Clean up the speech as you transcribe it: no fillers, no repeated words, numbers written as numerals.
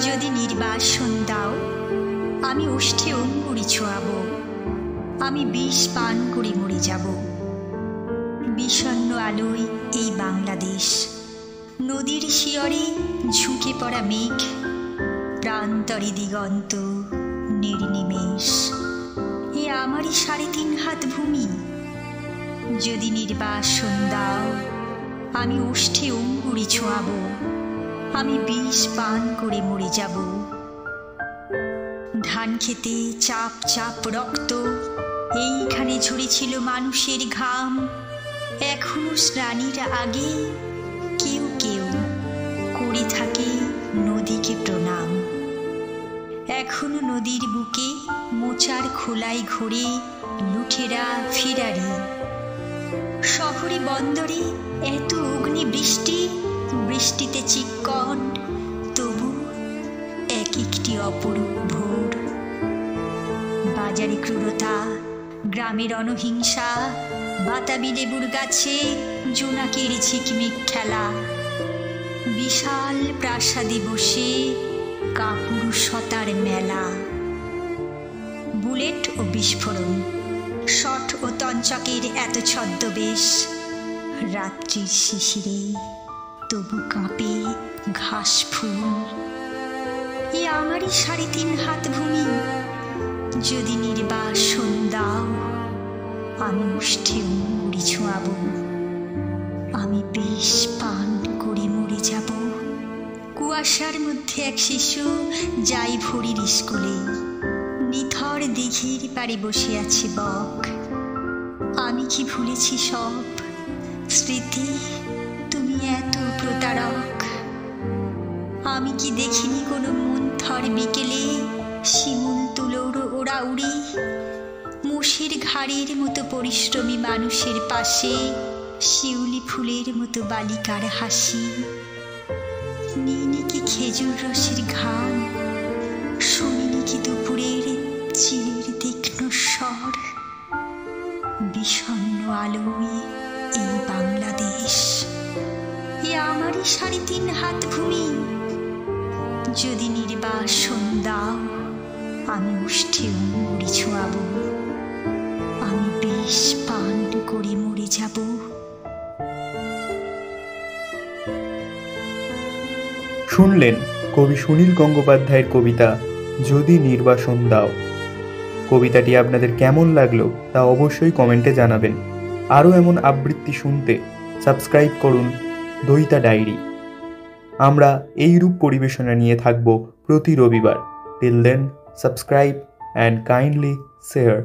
যদি নির্বাসন দাও, আমি ওষ্ঠে অঙ্গুরি ছোঁয়াব, আমি বিষ পান করে মরে যাব। বিষণ্ণ আলোয় এই বাংলাদেশ, নদীর শিয়রে ঝুঁকে পড়া মেঘ, প্রান্তরে দিগন্ত নির্নিমেষ। এ আমারই 3.5 হাত ভূমি। যদি নির্বাসন দাও, আমি ওষ্ঠে অঙ্গুরি ছোঁয়াব, আমি বিষ পান করে মরে যাব। ধান খেতে চাপ চাপ রক্ত, এইখানে ঝরেছিল মানুষের ঘাম। এখনো স্নানের আগে কেউ কেউ করে থাকে নদীকে প্রণাম। এখনো নদীর বুকে মোচার খোলায় ঘোরে লুঠেরা ফিরারি। শহরে বন্দরে এত অগ্নি বৃষ্টি, বৃষ্টিতে চিক্কন, তবু এক একটি অপরূপ ভোর। বাজারে ক্রূরতা, গ্রামের অনহিংসা, বাতাবি লেবুর গাছে জোনাকের ঝিকমিক খেলা। বিশাল প্রাসাদে বসে কাপুরুষতার মেলা। বুলেট ও বিস্ফোরণ, শট ও তঞ্চকের এত ছদ্মবেশ। রাত্রির শিশিরে তবু কাঁপে ঘাস ফুল। এ আমারই 3.5 হাত ভূমি। যদি নির্বাসন দাও, আমি ওষ্ঠে অঙ্গুরি ছোঁয়াব, আমি বিষ পান করে মরে যাব। কুয়াশার মধ্যে এক শিশু যাই ভোরের স্কুলে, নিথর দিঘির পাড়ে বসে আছে বক। আমি কি ভুলেছি সব স্মৃতি, তুমি এত প্রতারক। আমি কি দেখিনি কোনো মন্থর বিকেলে শিমুল তুলোর ওরা উড়ি। মোষের ঘাড়ের মতো পরিশ্রমী মানুষের পাশে শিউলি ফুলের মতো বালিকার হাসি। নিইনি কি খেজুর রসের ঘাম, শুনিনি কি দুপুরের চিলের তীক্ষ্ণ স্বর। বিষণ্ণ আলোয় এই বাংলাদেশ, এ আমারই 3.5 হাত ভূমি। যদি নির্বাসন দাও, আমি ওষ্ঠে অঙ্গুরি ছোঁয়াব, আমি বিষ পান করে মরে যাব। শুনলেন কবি সুনীল গঙ্গোপাধ্যায়ের কবিতা যদি নির্বাসন দাও। কবিতাটি আপনাদের কেমন লাগলো তা অবশ্যই কমেন্টে জানাবেন। আরও এমন আবৃত্তি শুনতে সাবস্ক্রাইব করুন দইতা ডায়েরি। আমরা এইরূপ পরিবেশনা নিয়ে থাকব প্রতি রবিবার। Till then, subscribe and kindly share.